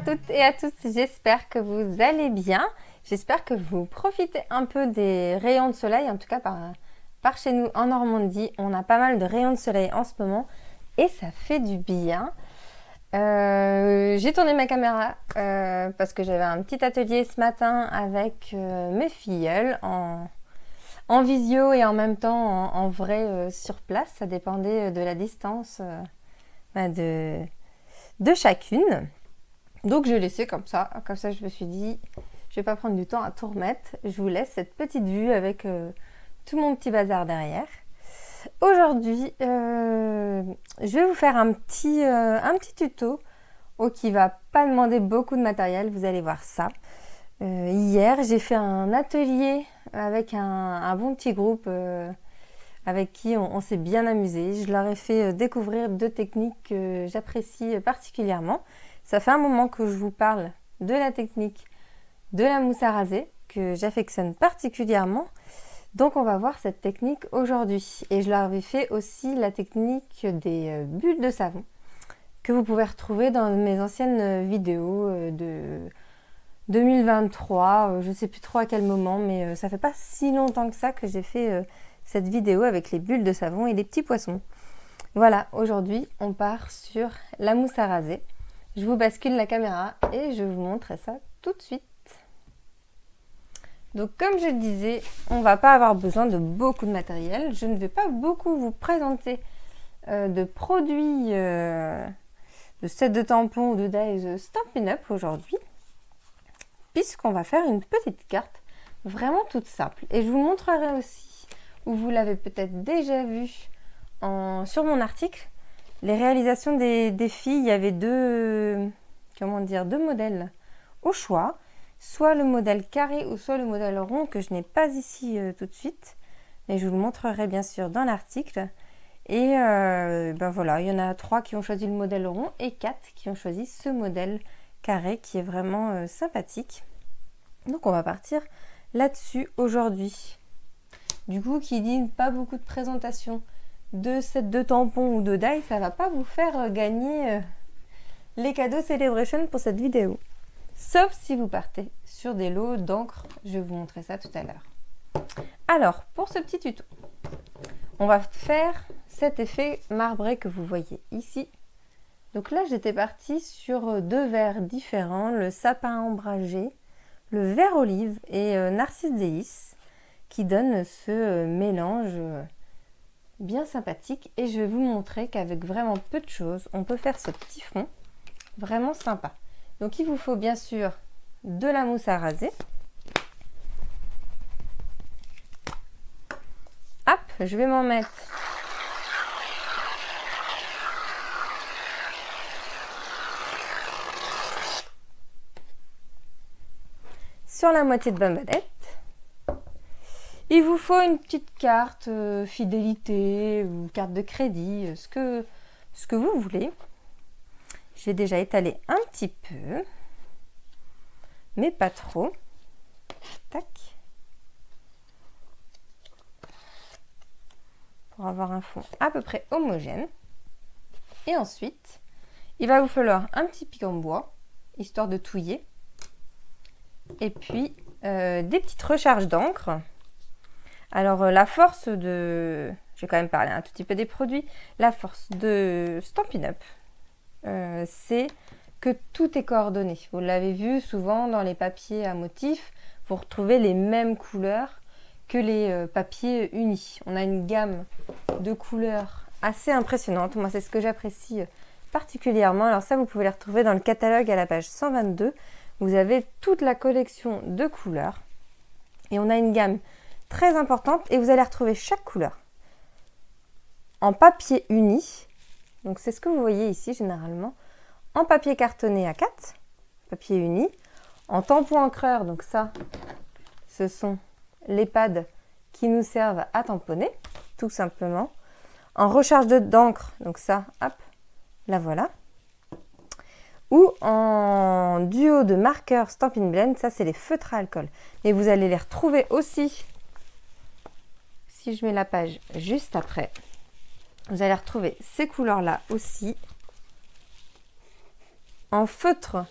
toutes et à tous, j'espère que vous allez bien. J'espère que vous profitez un peu des rayons de soleil, en tout cas par chez nous en Normandie. On a pas mal de rayons de soleil en ce moment et ça fait du bien. J'ai tourné ma caméra parce que j'avais un petit atelier ce matin avec mes filleuls en visio et en même temps en vrai sur place. Ça dépendait de la distance de chacune. Donc j'ai laissé comme ça je me suis dit, je vais pas prendre du temps à tout remettre. Je vous laisse cette petite vue avec tout mon petit bazar derrière. Aujourd'hui, je vais vous faire un petit tuto qui va pas demander beaucoup de matériel, vous allez voir ça. Hier, j'ai fait un atelier avec un bon petit groupe avec qui on s'est bien amusé. Je leur ai fait découvrir 2 techniques que j'apprécie particulièrement. Ça fait un moment que je vous parle de la technique de la mousse à raser que j'affectionne particulièrement. Donc on va voir cette technique aujourd'hui. Et je leur ai fait aussi la technique des bulles de savon que vous pouvez retrouver dans mes anciennes vidéos de 2023. Je ne sais plus trop à quel moment, mais ça fait pas si longtemps que ça que j'ai fait cette vidéo avec les bulles de savon et les petits poissons. Voilà, aujourd'hui on part sur la mousse à raser. Je vous bascule la caméra et je vous montre ça tout de suite. Donc comme je le disais, on ne va pas avoir besoin de beaucoup de matériel. Je ne vais pas beaucoup vous présenter de produits, de sets de tampons ou de dies Stampin' Up aujourd'hui, puisqu'on va faire une petite carte vraiment toute simple. Et je vous montrerai aussi, ou vous l'avez peut-être déjà vu sur mon article, les réalisations des filles. Il y avait deux modèles au choix, soit le modèle carré ou soit le modèle rond que je n'ai pas ici tout de suite, mais je vous le montrerai bien sûr dans l'article. Et voilà, il y en a 3 qui ont choisi le modèle rond et 4 qui ont choisi ce modèle carré qui est vraiment sympathique. Donc on va partir là-dessus aujourd'hui. Du coup, qui dit pas beaucoup de présentation de sets de tampons ou de die, ça va pas vous faire gagner les cadeaux Celebration pour cette vidéo. Sauf si vous partez sur des lots d'encre, je vais vous montrer ça tout à l'heure. Alors, pour ce petit tuto, on va faire cet effet marbré que vous voyez ici. Donc là, j'étais partie sur 2 verres différents, le sapin ombragé, le vert olive et narcisse délice, qui donne ce mélange bien sympathique. Et je vais vous montrer qu'avec vraiment peu de choses, on peut faire ce petit fond vraiment sympa. Donc il vous faut bien sûr de la mousse à raser. Hop, je vais m'en mettre sur la moitié de bambadette. Il vous faut une petite carte fidélité ou carte de crédit, ce que vous voulez. Je vais déjà étaler un petit peu, mais pas trop. Tac. Pour avoir un fond à peu près homogène. Et ensuite, il va vous falloir un petit pic en bois, histoire de touiller. Et puis, des petites recharges d'encre. Alors, la force de... Je vais quand même parler un tout petit peu des produits. La force de Stampin' Up, c'est que tout est coordonné. Vous l'avez vu souvent dans les papiers à motifs, vous retrouvez les mêmes couleurs que les papiers unis. On a une gamme de couleurs assez impressionnante. Moi, c'est ce que j'apprécie particulièrement. Alors ça, vous pouvez les retrouver dans le catalogue à la page 122. Vous avez toute la collection de couleurs. Et on a une gamme très importante et vous allez retrouver chaque couleur en papier uni. Donc c'est ce que vous voyez ici généralement. En papier cartonné A4, papier uni. En tampon encreur, donc ça, ce sont les pads qui nous servent à tamponner, tout simplement. En recharge d'encre, donc ça, hop, la voilà. Ou en duo de marqueurs Stampin' Blend, ça c'est les feutres à alcool. Et vous allez les retrouver aussi, si je mets la page juste après, vous allez retrouver ces couleurs-là aussi, en feutre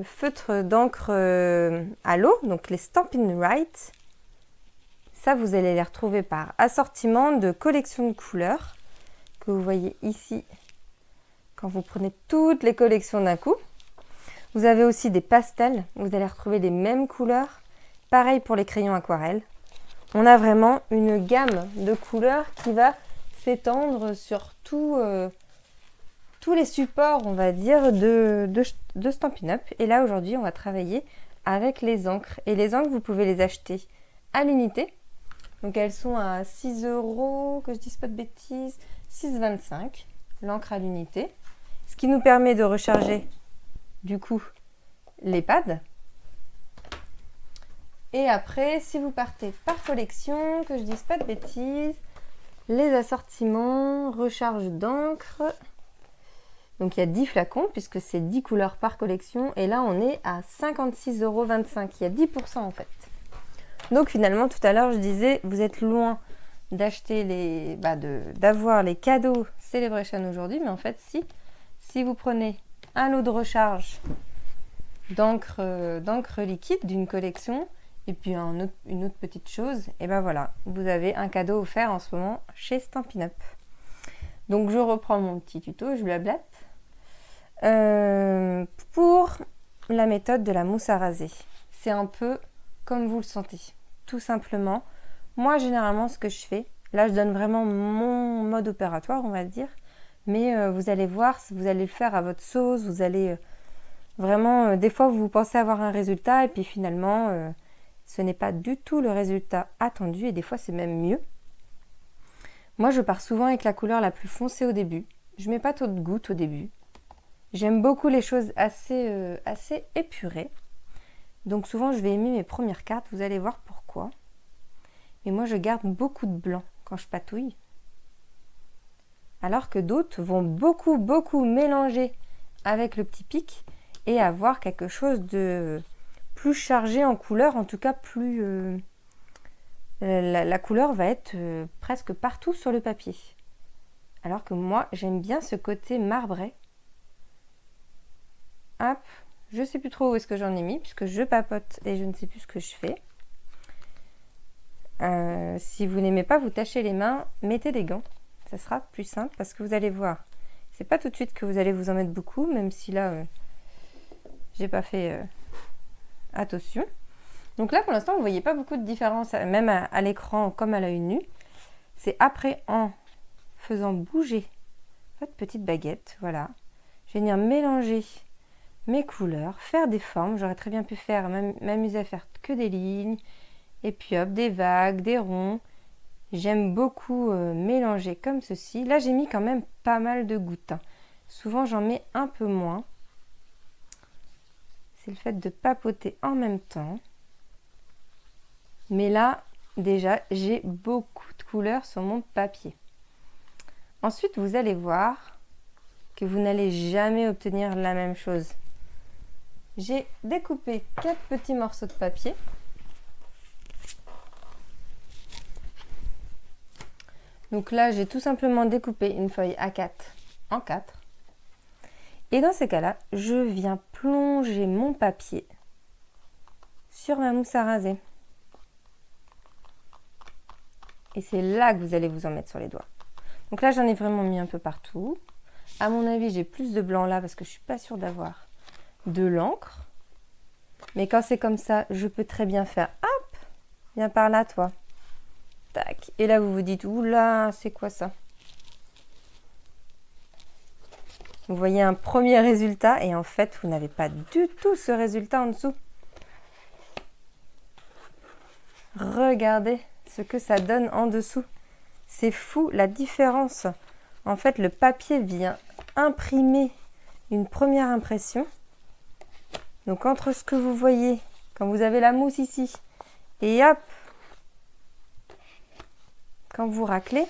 feutres d'encre à l'eau, donc les Stampin' Right. Ça, vous allez les retrouver par assortiment de collection de couleurs que vous voyez ici quand vous prenez toutes les collections d'un coup. Vous avez aussi des pastels, vous allez retrouver les mêmes couleurs. Pareil pour les crayons aquarelles. On a vraiment une gamme de couleurs qui va s'étendre sur tous les supports, on va dire, de Stampin' Up. Et là, aujourd'hui, on va travailler avec les encres. Et les encres, vous pouvez les acheter à l'unité. Donc, elles sont à 6 €, que je dise pas de bêtises, 6,25 l'encre à l'unité. Ce qui nous permet de recharger, du coup, les pads. Et après, si vous partez par collection, que je dise pas de bêtises, les assortiments, recharge d'encre. Donc il y a 10 flacons puisque c'est 10 couleurs par collection. Et là, on est à 56,25 €. Il y a 10% en fait. Donc finalement, tout à l'heure, je disais, vous êtes loin d'acheter d'avoir les cadeaux Celebration aujourd'hui. Mais en fait, si vous prenez un lot de recharge d'encre liquide d'une collection et puis une autre petite chose, et ben voilà, vous avez un cadeau offert en ce moment chez Stampin' Up. Donc je reprends mon petit tuto, je blablate. Pour la méthode de la mousse à raser, c'est un peu comme vous le sentez, tout simplement. Moi généralement ce que je fais, là je donne vraiment mon mode opératoire on va dire, mais vous allez voir, vous allez le faire à votre sauce, vous allez vraiment, des fois vous pensez avoir un résultat et puis finalement ce n'est pas du tout le résultat attendu et des fois c'est même mieux. Moi je pars souvent avec la couleur la plus foncée au début, je mets pas trop de gouttes au début. J'aime beaucoup les choses assez épurées. Donc souvent je vais aimer mes premières cartes, vous allez voir pourquoi. Et moi je garde beaucoup de blanc quand je patouille. Alors que d'autres vont beaucoup mélanger avec le petit pic et avoir quelque chose de plus chargé en couleur, en tout cas plus... la couleur va être presque partout sur le papier. Alors que moi j'aime bien ce côté marbré. Hop, je sais plus trop où est-ce que j'en ai mis puisque je papote et je ne sais plus ce que je fais. Si vous n'aimez pas vous tâcher les mains, mettez des gants. Ça sera plus simple parce que vous allez voir. C'est pas tout de suite que vous allez vous en mettre beaucoup, même si là, j'ai pas fait attention. Donc là, pour l'instant, vous voyez pas beaucoup de différence, même à l'écran comme à l'œil nu. C'est après en faisant bouger votre petite baguette, voilà. Je vais venir mélanger mes couleurs, faire des formes. J'aurais très bien pu m'amuser à faire que des lignes. Et puis hop, des vagues, des ronds. J'aime beaucoup mélanger comme ceci. Là, j'ai mis quand même pas mal de gouttes. Souvent, j'en mets un peu moins. C'est le fait de papoter en même temps. Mais là, déjà, j'ai beaucoup de couleurs sur mon papier. Ensuite, vous allez voir que vous n'allez jamais obtenir la même chose. J'ai découpé 4 petits morceaux de papier. Donc là, j'ai tout simplement découpé une feuille A4 en 4. Et dans ces cas-là, je viens plonger mon papier sur ma mousse à raser. Et c'est là que vous allez vous en mettre sur les doigts. Donc là, j'en ai vraiment mis un peu partout. À mon avis, j'ai plus de blanc là parce que je ne suis pas sûre d'avoir de l'encre. Mais quand c'est comme ça, je peux très bien faire « Hop, viens par là, toi !» Tac. Et là, vous vous dites « Oula, c'est quoi ça ?» Vous voyez un premier résultat et en fait, vous n'avez pas du tout ce résultat en dessous. Regardez ce que ça donne en dessous. C'est fou la différence. En fait, le papier vient imprimer une première impression. Donc, entre ce que vous voyez quand vous avez la mousse ici et hop, quand vous raclez,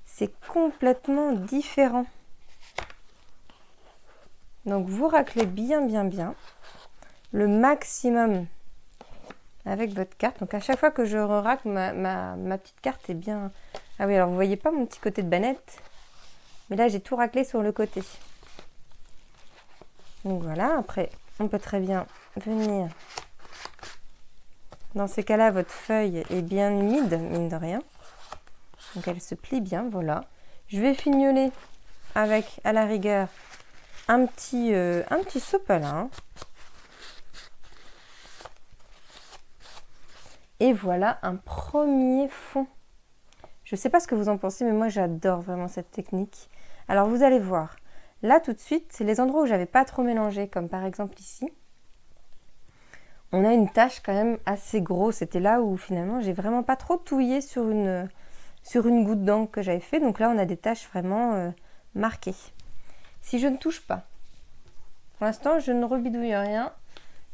c'est complètement différent. Donc, vous raclez bien le maximum avec votre carte. Donc, à chaque fois que je racle, ma petite carte est bien... Ah oui, alors vous voyez pas mon petit côté de banette, mais là, j'ai tout raclé sur le côté. Donc, voilà. Après, on peut très bien venir. Dans ces cas-là, votre feuille est bien humide, mine de rien. Donc elle se plie bien, voilà. Je vais fignoler avec, à la rigueur, un petit sopalin. Et voilà un premier fond. Je ne sais pas ce que vous en pensez, mais moi j'adore vraiment cette technique. Alors vous allez voir, là tout de suite, c'est les endroits où j'avais pas trop mélangé, comme par exemple ici. On a une tache quand même assez grosse. C'était là où finalement j'ai vraiment pas trop touillé sur une goutte d'encre que j'avais fait. Donc là on a des taches vraiment marquées. Si je ne touche pas, pour l'instant je ne rebidouille rien.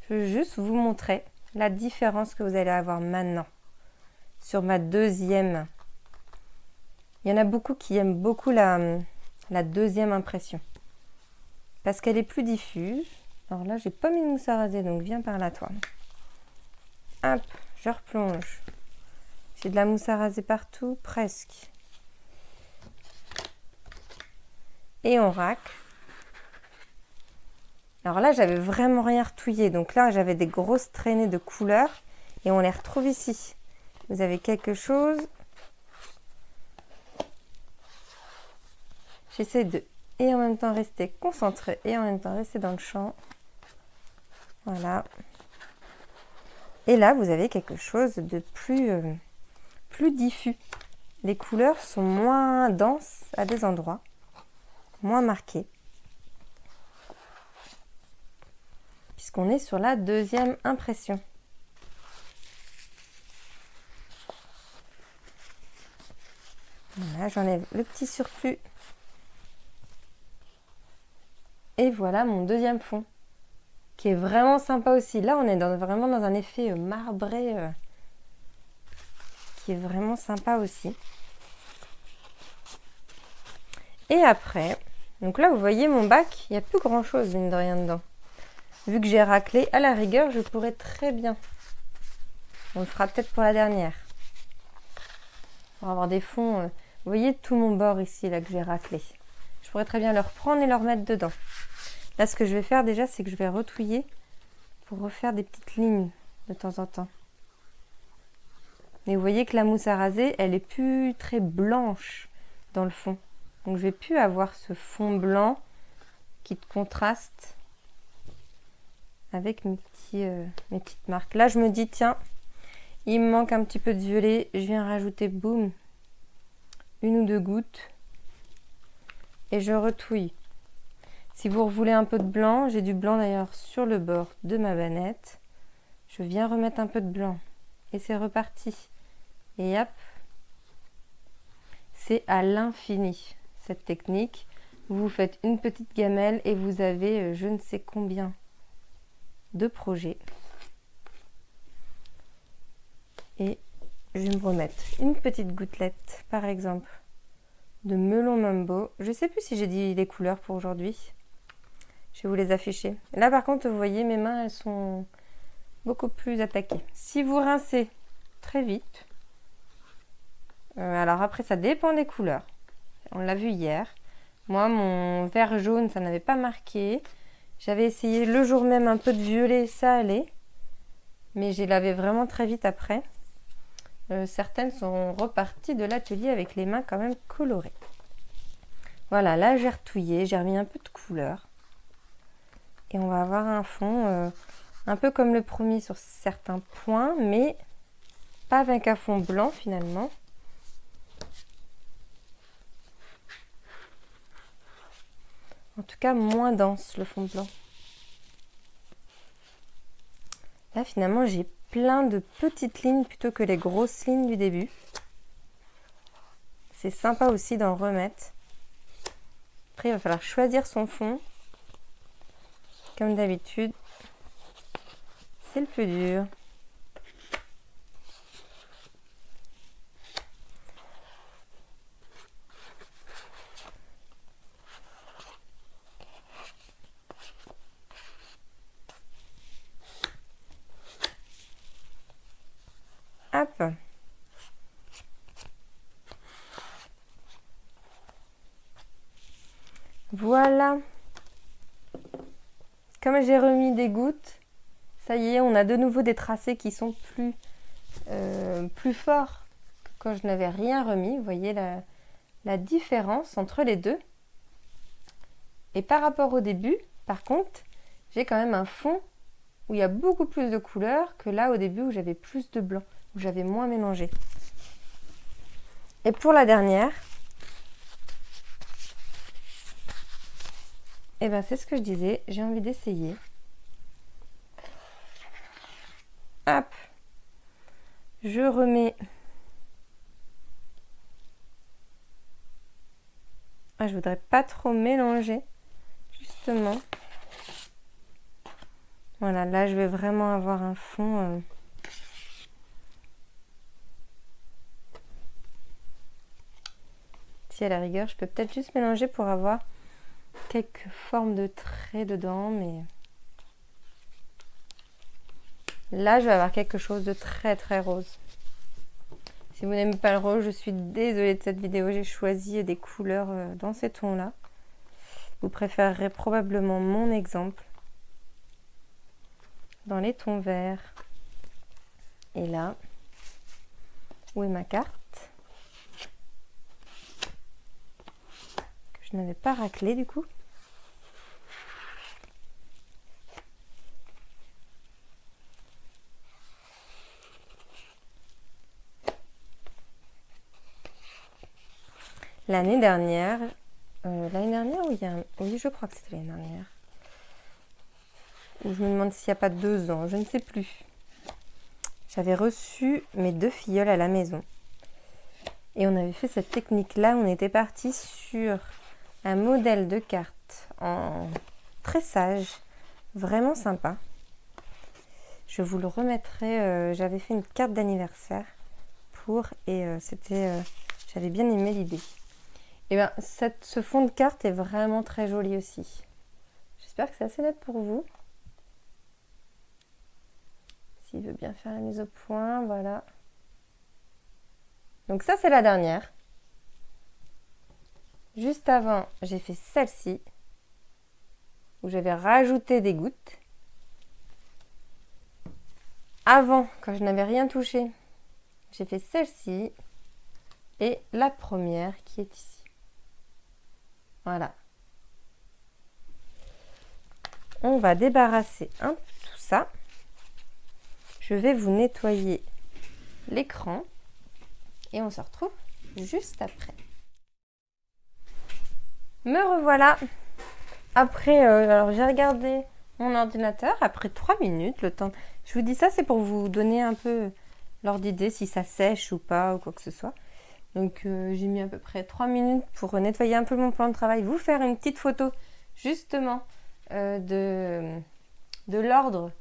Je veux juste vous montrer la différence que vous allez avoir maintenant sur ma deuxième. Il y en a beaucoup qui aiment beaucoup la deuxième impression parce qu'elle est plus diffuse. Alors là, j'ai pas mis de mousse à raser, donc viens par là, toi. Hop, je replonge. J'ai de la mousse à raser partout, presque. Et on racle. Alors là, j'avais vraiment rien retouillé. Donc là, j'avais des grosses traînées de couleurs. Et on les retrouve ici. Vous avez quelque chose. J'essaie de, et en même temps rester concentré, et en même temps rester dans le champ. Voilà. Et là, vous avez quelque chose de plus diffus. Les couleurs sont moins denses à des endroits, moins marquées. Puisqu'on est sur la deuxième impression. Voilà, j'enlève le petit surplus. Et voilà mon deuxième fond, qui est vraiment sympa aussi. Là, on est vraiment dans un effet marbré, qui est vraiment sympa aussi. Et après, donc là, vous voyez mon bac, il n'y a plus grand-chose, mine de rien, dedans. Vu que j'ai raclé, à la rigueur, je pourrais très bien. On le fera peut-être pour la dernière. Pour avoir des fonds, vous voyez tout mon bord ici, là, que j'ai raclé. Je pourrais très bien le reprendre et le remettre dedans. Là, ce que je vais faire déjà, c'est que je vais retouiller pour refaire des petites lignes de temps en temps. Mais vous voyez que la mousse à raser, elle est plus très blanche dans le fond. Donc, je vais plus avoir ce fond blanc qui contraste avec mes petites marques. Là, je me dis, tiens, il me manque un petit peu de violet. Je viens rajouter, boum, 1 ou 2 gouttes. Et je retouille. Si vous voulez un peu de blanc, j'ai du blanc d'ailleurs sur le bord de ma banette. Je viens remettre un peu de blanc. Et c'est reparti. Et hop. C'est à l'infini, cette technique. Vous faites une petite gamelle et vous avez je ne sais combien de projets. Et je vais me remettre une petite gouttelette, par exemple, de melon mambo. Je ne sais plus si j'ai dit les couleurs pour aujourd'hui. Je vais vous les afficher. Là, par contre, vous voyez, mes mains, elles sont beaucoup plus attaquées. Si vous rincez très vite, alors après, ça dépend des couleurs. On l'a vu hier. Moi, mon vert jaune, ça n'avait pas marqué. J'avais essayé le jour même un peu de violet, ça allait. Mais j'ai lavé vraiment très vite après. Certaines sont reparties de l'atelier avec les mains quand même colorées. Voilà, là, j'ai retouillé, j'ai remis un peu de couleur. Et on va avoir un fond un peu comme le premier sur certains points, mais pas avec un fond blanc finalement. En tout cas, moins dense le fond blanc. Là, finalement, j'ai plein de petites lignes plutôt que les grosses lignes du début. C'est sympa aussi d'en remettre. Après, il va falloir choisir son fond. Comme d'habitude, c'est le plus dur. Hop. Voilà. Comme j'ai remis des gouttes, ça y est, on a de nouveau des tracés qui sont plus forts que quand je n'avais rien remis. Vous voyez la différence entre les deux. Et par rapport au début, par contre, j'ai quand même un fond où il y a beaucoup plus de couleurs que là au début où j'avais plus de blanc, où j'avais moins mélangé. Et pour la dernière, eh ben c'est ce que je disais, j'ai envie d'essayer. Hop, je remets. Ah, je voudrais pas trop mélanger, justement. Voilà, là je vais vraiment avoir un fond. Si à la rigueur, je peux peut-être juste mélanger pour avoir quelques formes de traits dedans, mais là je vais avoir quelque chose de très très rose. Si vous n'aimez pas le rose, je suis désolée de cette vidéo, j'ai choisi des couleurs dans ces tons-là. Vous préférerez probablement mon exemple dans les tons verts. Et là, où est ma carte? Que je n'avais pas raclée du coup. L'année dernière, oui, je crois que c'était l'année dernière. Ou je me demande s'il n'y a pas 2 ans, je ne sais plus. J'avais reçu mes 2 filleuls à la maison. Et on avait fait cette technique-là, on était parti sur un modèle de carte en tressage, vraiment sympa. Je vous le remettrai, j'avais fait une carte d'anniversaire j'avais bien aimé l'idée. Et bien, ce fond de carte est vraiment très joli aussi. J'espère que c'est assez net pour vous. S'il veut bien faire la mise au point, voilà. Donc ça, c'est la dernière. Juste avant, j'ai fait celle-ci, où j'avais rajouté des gouttes. Avant, quand je n'avais rien touché, j'ai fait celle-ci et la première qui est ici. Voilà. On va débarrasser un peu tout ça. Je vais vous nettoyer l'écran et on se retrouve juste après. Me revoilà. Après, alors j'ai regardé mon ordinateur après 3 minutes. Le temps. Je vous dis ça, c'est pour vous donner un peu l'ordre d'idée si ça sèche ou pas ou quoi que ce soit. Donc j'ai mis à peu près 3 minutes pour nettoyer un peu mon plan de travail, vous faire une petite photo justement de l'ordre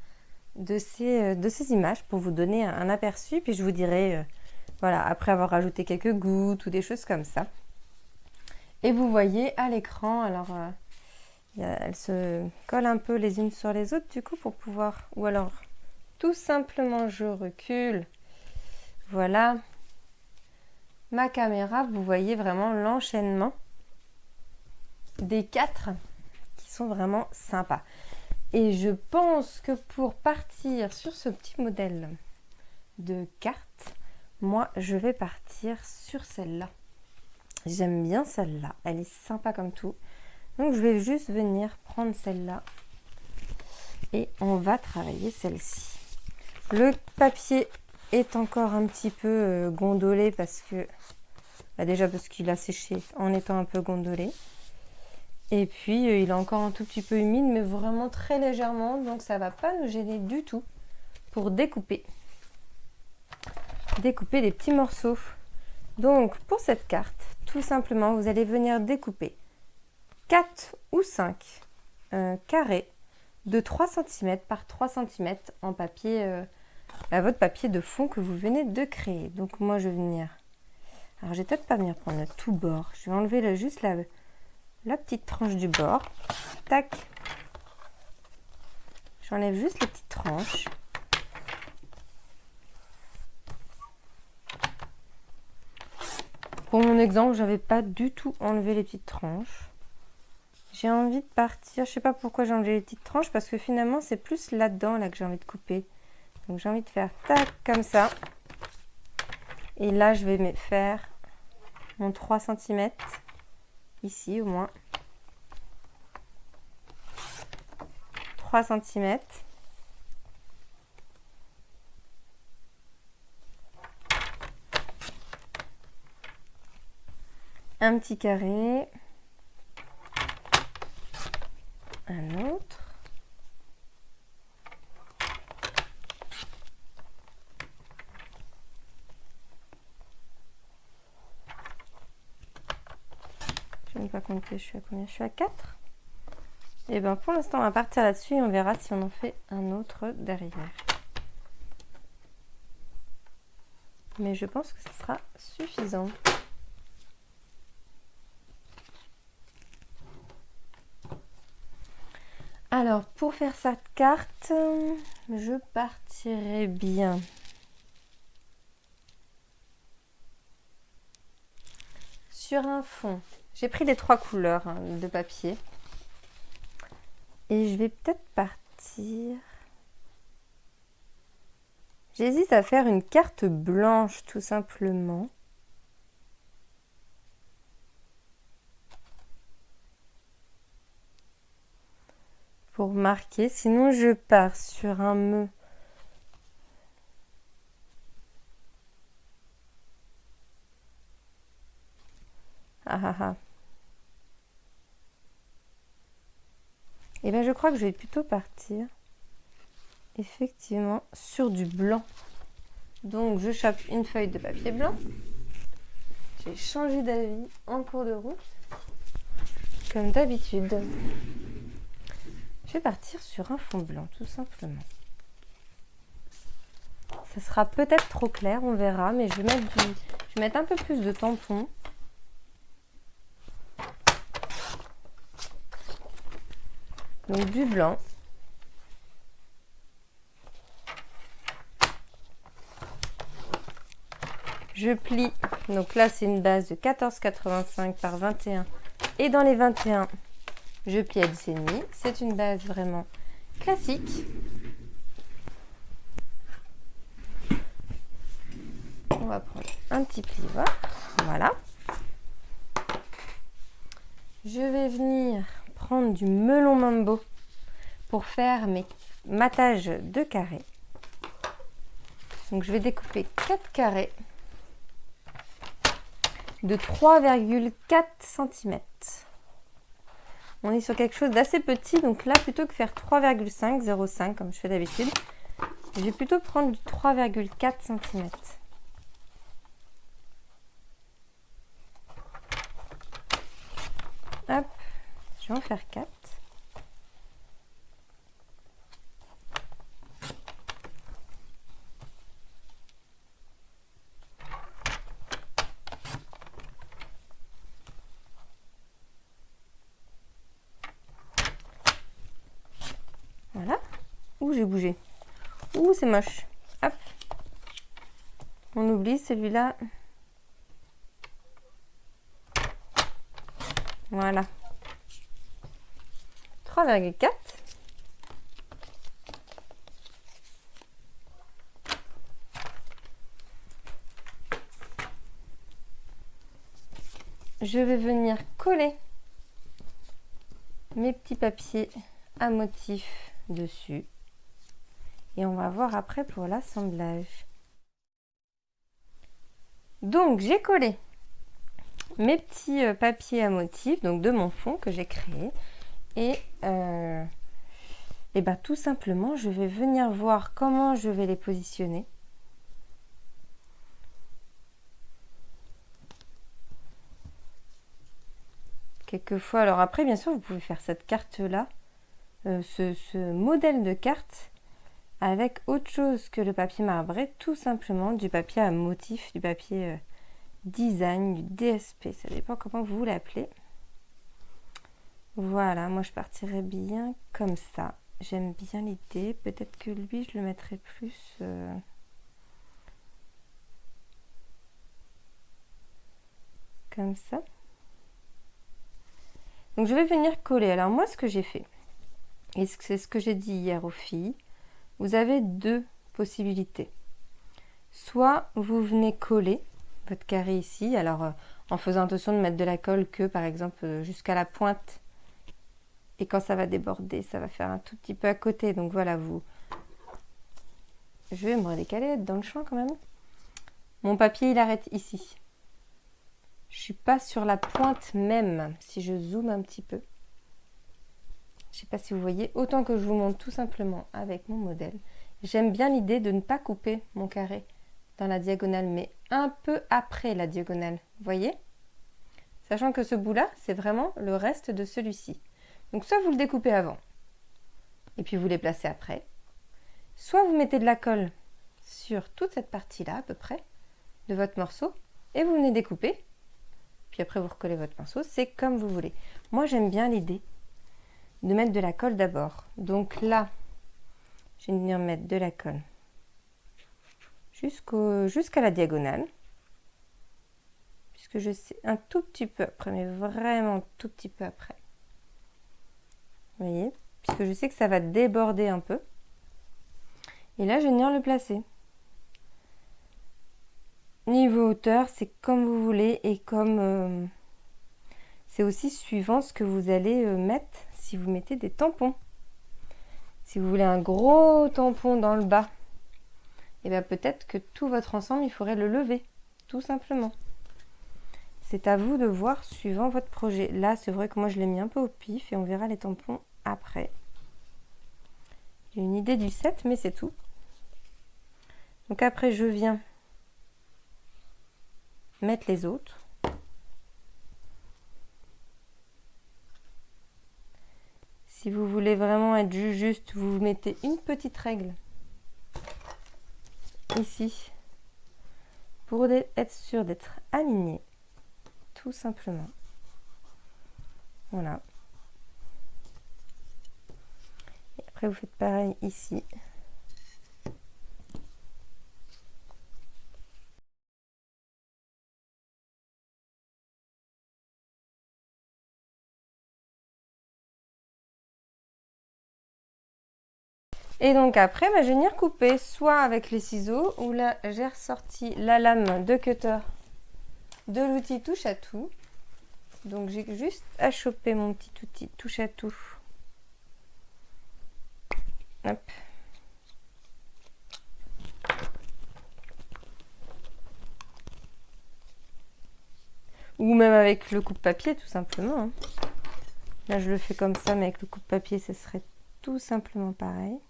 de ces images pour vous donner un aperçu. Puis je vous dirai, voilà, après avoir rajouté quelques gouttes ou des choses comme ça. Et vous voyez à l'écran, alors elles se collent un peu les unes sur les autres du coup pour pouvoir, ou alors tout simplement je recule. Voilà. Ma caméra, vous voyez vraiment l'enchaînement des 4 qui sont vraiment sympas. Et je pense que pour partir sur ce petit modèle de carte, moi je vais partir sur celle-là. J'aime bien celle-là, elle est sympa comme tout. Donc je vais juste venir prendre celle-là et on va travailler celle-ci. Le papier est encore un petit peu gondolé parce que déjà parce qu'il a séché en étant un peu gondolé, et puis il est encore un tout petit peu humide mais vraiment très légèrement, donc ça va pas nous gêner du tout pour découper des petits morceaux. Donc pour cette carte, tout simplement vous allez venir découper 4 ou 5 carrés de 3 cm par 3 cm en papier, votre papier de fond que vous venez de créer. Donc moi je vais venir, alors je vais peut-être pas venir prendre le tout bord, je vais enlever juste la petite tranche du bord, tac, j'enlève juste les petites tranches. Pour mon exemple, j'avais pas du tout enlevé les petites tranches. J'ai envie de partir. Je sais pas pourquoi j'ai enlevé les petites tranches parce que finalement c'est plus là-dedans là que j'ai envie de couper. Donc j'ai envie de faire tac comme ça. Et là je vais faire mon 3 cm ici au moins. 3 cm. Un petit carré. Un autre. Je ne vais pas compter, je suis à combien? Je suis à 4. Et bien pour l'instant on va partir là-dessus et on verra si on en fait un autre derrière. Mais je pense que ce sera suffisant. Alors pour faire cette carte, je partirai bien sur un fond. J'ai pris les 3 couleurs de papier. Et je vais peut-être partir. J'hésite à faire une carte blanche tout simplement. Pour marquer. Sinon je pars sur un me. Ah ah ah. Et bien je crois que je vais plutôt partir effectivement sur du blanc. Donc je chope une feuille de papier blanc. J'ai changé d'avis en cours de route. Comme d'habitude. Je vais partir sur un fond blanc tout simplement. Ça sera peut-être trop clair, on verra, mais je vais mettre un peu plus de tampon. Donc du blanc. Je plie. Donc là, c'est une base de 14,85 par 21. Et dans les 21, je plie à 10,5. C'est une base vraiment classique. On va prendre un petit plioir. Voilà. Je vais venir prendre du melon mambo pour faire mes matages de carrés. Donc je vais découper 4 carrés de 3,4 cm. On est sur quelque chose d'assez petit, donc là plutôt que faire 3,5, 0,5 comme je fais d'habitude, je vais plutôt prendre du 3,4 cm. Hop, je vais en faire 4. Voilà. Ouh, j'ai bougé. Ouh, c'est moche. Hop. On oublie celui-là. Voilà. 3,4. Je vais venir coller mes petits papiers à motif dessus. Et on va voir après pour l'assemblage. Donc, j'ai collé mes petits papiers à motif, donc de mon fond que j'ai créé. Et ben, tout simplement, je vais venir voir comment je vais les positionner. Quelquefois, alors après, bien sûr, vous pouvez faire cette carte-là, ce modèle de carte, avec autre chose que le papier marbré, tout simplement du papier à motif, du papier design, du DSP, ça dépend comment vous l'appelez. Voilà, moi je partirais bien comme ça. J'aime bien l'idée. Peut-être que lui, je le mettrais plus... comme ça. Donc je vais venir coller. Alors moi, ce que j'ai fait, et c'est ce que j'ai dit hier aux filles, vous avez deux possibilités. Soit vous venez coller votre carré ici, alors en faisant attention de mettre de la colle que par exemple jusqu'à la pointe. Et quand ça va déborder, ça va faire un tout petit peu à côté. Donc voilà, je vais me redécaler, être dans le champ quand même. Mon papier, il arrête ici. Je suis pas sur la pointe même. Si je zoome un petit peu. Je sais pas si vous voyez. Autant que je vous montre tout simplement avec mon modèle. J'aime bien l'idée de ne pas couper mon carré dans la diagonale, mais un peu après la diagonale. Vous voyez? Sachant que ce bout-là, c'est vraiment le reste de celui-ci. Donc soit vous le découpez avant, et puis vous les placez après. Soit vous mettez de la colle sur toute cette partie-là, à peu près, de votre morceau, et vous venez découper. Puis après, vous recollez votre pinceau. C'est comme vous voulez. Moi, j'aime bien l'idée de mettre de la colle d'abord. Donc là, je vais venir mettre de la colle jusqu'à la diagonale. Puisque je sais un tout petit peu après, mais vraiment un tout petit peu après. Vous voyez? Puisque je sais que ça va déborder un peu. Et là, je vais venir le placer. Niveau hauteur, c'est comme vous voulez et comme c'est aussi suivant ce que vous allez mettre si vous mettez des tampons. Si vous voulez un gros tampon dans le bas, et bien peut-être que tout votre ensemble, il faudrait le lever, tout simplement. C'est à vous de voir suivant votre projet. Là, c'est vrai que moi, je l'ai mis un peu au pif et on verra les tampons après. J'ai une idée du set, mais c'est tout. Donc après, je viens mettre les autres. Si vous voulez vraiment être juste, vous mettez une petite règle ici pour être sûr d'être aligné, tout simplement. Voilà. Et après, vous faites pareil ici. Et donc après, je vais venir couper soit avec les ciseaux ou là, j'ai ressorti la lame de cutter de l'outil touche à tout. Donc j'ai juste à choper mon petit outil touche à tout. Hop. Ou même avec le coupe-papier tout simplement. Là je le fais comme ça, mais avec le coupe-papier, ce serait tout simplement pareil.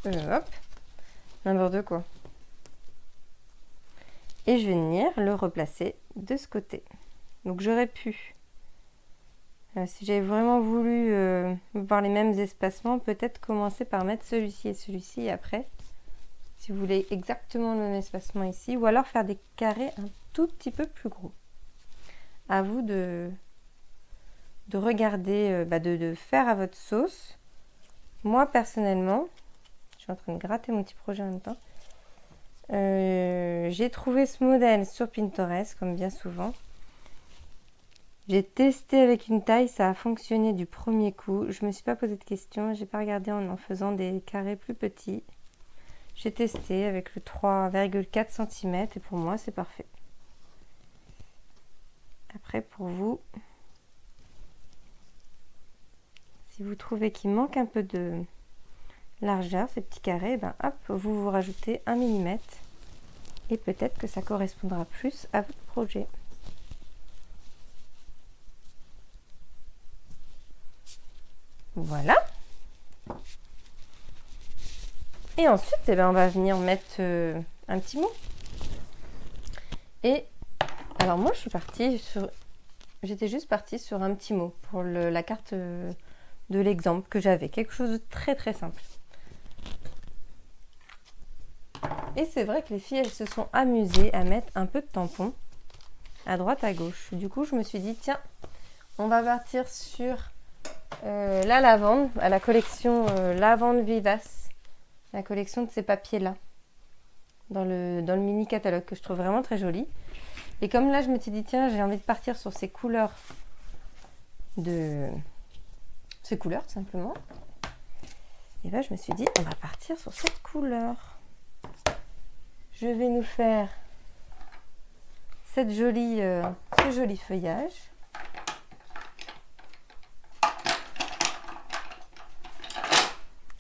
Hop, n'importe quoi. Et je vais venir le replacer de ce côté. Donc j'aurais pu, si j'avais vraiment voulu voir les mêmes espacements, peut-être commencer par mettre celui-ci et celui-ci et après, si vous voulez exactement le même espacement ici, ou alors faire des carrés un tout petit peu plus gros. À vous de regarder, de faire à votre sauce. Moi personnellement, je suis en train de gratter mon petit projet en même temps. J'ai trouvé ce modèle sur Pinterest, comme bien souvent. J'ai testé avec une taille, ça a fonctionné du premier coup. Je me suis pas posé de questions, j'ai pas regardé en faisant des carrés plus petits. J'ai testé avec le 3,4 cm et pour moi c'est parfait. Après pour vous, si vous trouvez qu'il manque un peu de largeur, ces petits carrés, ben hop, vous rajoutez 1 mm et peut-être que ça correspondra plus à votre projet. Voilà. Et ensuite, on va venir mettre un petit mot. Et alors moi, je suis partie sur... J'étais juste partie sur un petit mot pour la carte de l'exemple que j'avais. Quelque chose de très très simple. Et c'est vrai que les filles, elles se sont amusées à mettre un peu de tampon à droite, à gauche. Du coup, je me suis dit, tiens, on va partir sur la lavande, à la collection Lavande Vivace, la collection de ces papiers-là dans le mini catalogue que je trouve vraiment très joli. Et comme là, je me suis dit, tiens, j'ai envie de partir sur ces couleurs tout simplement. Et là, je me suis dit, on va partir sur cette couleur. Je vais nous faire ce joli feuillage.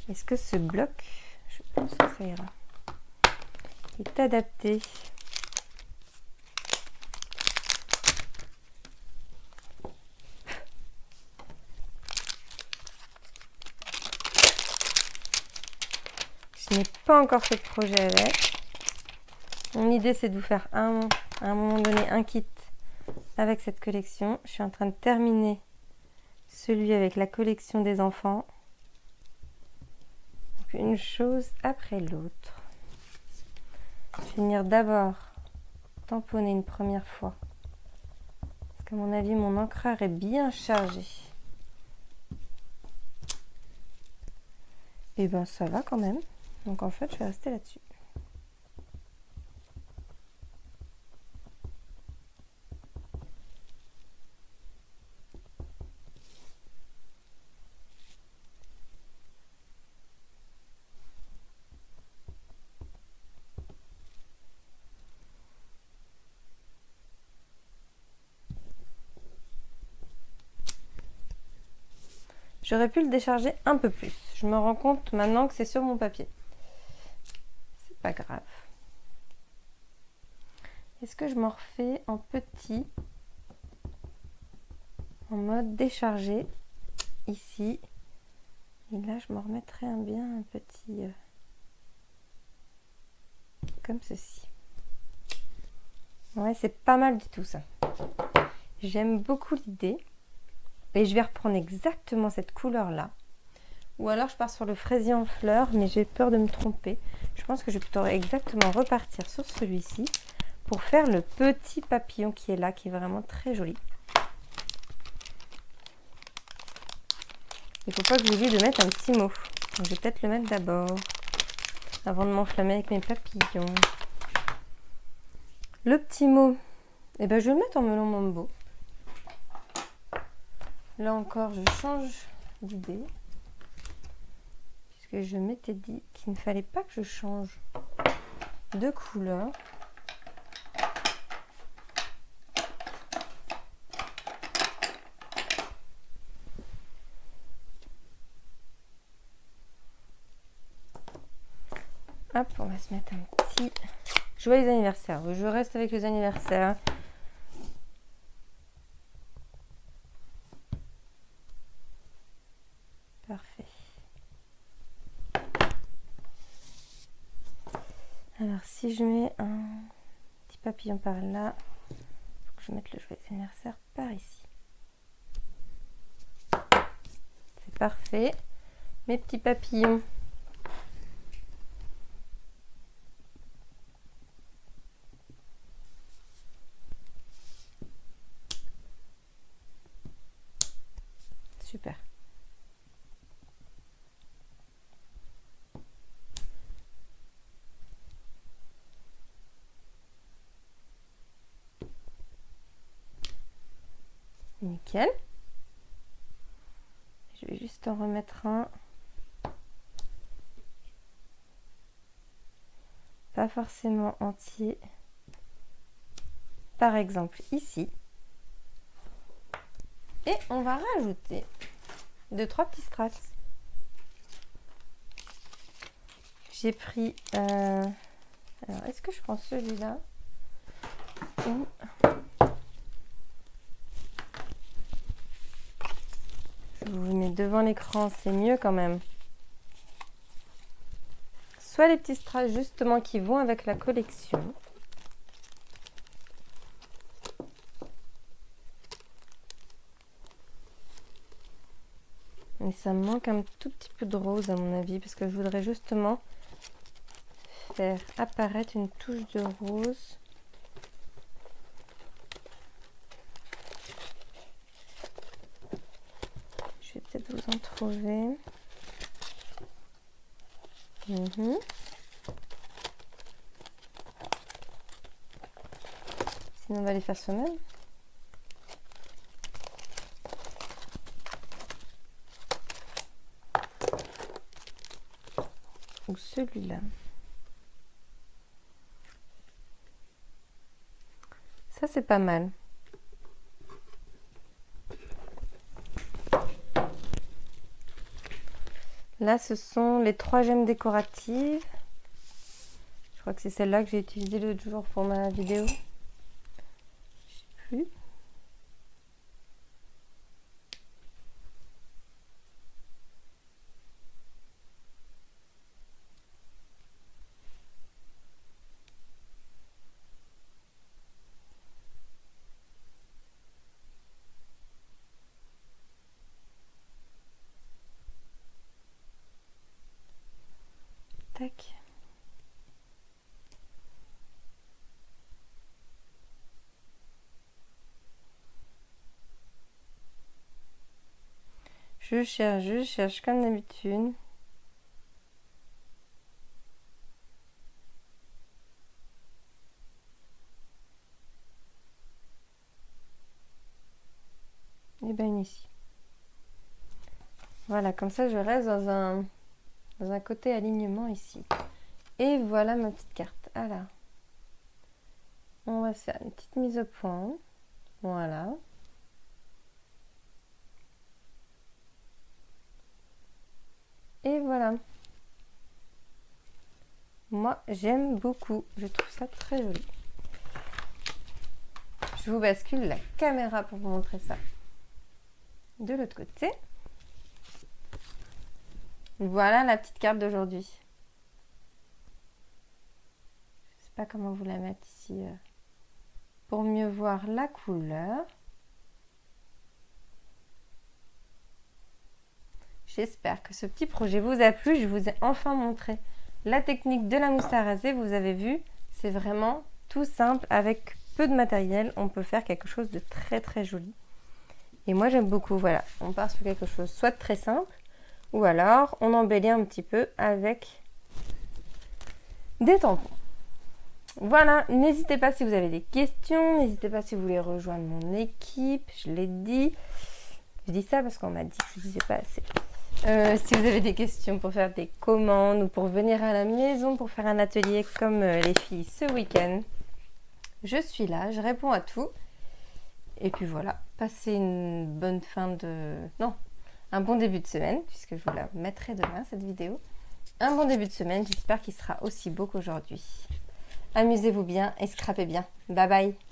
Est-ce que ce bloc, je pense que ça ira, est adapté? Je n'ai pas encore fait de projet avec. Mon idée, c'est de vous faire à un moment donné un kit avec cette collection. Je suis en train de terminer celui avec la collection des enfants. Donc, une chose après l'autre. Je vais venir d'abord tamponner une première fois. Parce qu'à mon avis, mon encreur est bien chargé. Et ben ça va quand même. Donc en fait, je vais rester là-dessus. J'aurais pu le décharger un peu plus. Je me rends compte maintenant que c'est sur mon papier. C'est pas grave. Est-ce que je m'en refais en petit, en mode déchargé, ici. Et là, je m'en remettrai un petit, comme ceci. Ouais, c'est pas mal du tout ça. J'aime beaucoup l'idée. Et je vais reprendre exactement cette couleur-là. Ou alors je pars sur le fraisier en fleurs, mais j'ai peur de me tromper. Je pense que je vais plutôt exactement repartir sur celui-ci pour faire le petit papillon qui est là, qui est vraiment très joli. Il ne faut pas que j'oublie de mettre un petit mot. Donc, je vais peut-être le mettre d'abord, avant de m'enflammer avec mes papillons. Le petit mot, eh ben, je vais le mettre en melon mambo. Là encore, je change d'idée. Puisque je m'étais dit qu'il ne fallait pas que je change de couleur. Hop, on va se mettre un petit joyeux anniversaire. Je reste avec les anniversaires. Parfait. Alors, si je mets un petit papillon par là, il faut que je mette le joyeux anniversaire par ici. C'est parfait. Mes petits papillons. Super. Nickel. Je vais juste en remettre un. Pas forcément entier. Par exemple ici. Et on va rajouter 2-3 petits strass. J'ai pris... alors, est-ce que je prends celui-là ou... Je vous mets devant l'écran, c'est mieux quand même. Soit les petits strass justement qui vont avec la collection. Mais ça me manque un tout petit peu de rose à mon avis, parce que je voudrais justement faire apparaître une touche de rose. Je vais peut-être vous en trouver. Sinon, on va les faire soi-même. Ou celui-là. Ça, c'est pas mal. Là, ce sont les 3 gemmes décoratives. Je crois que c'est celle-là que j'ai utilisée l'autre jour pour ma vidéo. Je sais plus. Tac. Je cherche comme d'habitude. Et bien ici. Voilà, comme ça je reste dans un côté alignement ici. Et voilà ma petite carte. Alors, on va se faire une petite mise au point. Voilà. Et voilà. Moi, j'aime beaucoup. Je trouve ça très joli. Je vous bascule la caméra pour vous montrer ça. De l'autre côté. Voilà la petite carte d'aujourd'hui. Je ne sais pas comment vous la mettre ici pour mieux voir la couleur. J'espère que ce petit projet vous a plu. Je vous ai enfin montré la technique de la mousse à raser. Vous avez vu, c'est vraiment tout simple. Avec peu de matériel, on peut faire quelque chose de très très joli. Et moi j'aime beaucoup, voilà. On part sur quelque chose soit de très simple, ou alors on embellit un petit peu avec des tampons. Voilà, n'hésitez pas si vous avez des questions. N'hésitez pas si vous voulez rejoindre mon équipe. Je l'ai dit. Je dis ça parce qu'on m'a dit que je ne disais pas assez. Si vous avez des questions pour faire des commandes ou pour venir à la maison pour faire un atelier comme les filles ce week-end, je suis là, je réponds à tout. Et puis voilà, passez une bonne un bon début de semaine, puisque je vous la mettrai demain cette vidéo. Un bon début de semaine, j'espère qu'il sera aussi beau qu'aujourd'hui. Amusez-vous bien et scrapez bien. Bye bye!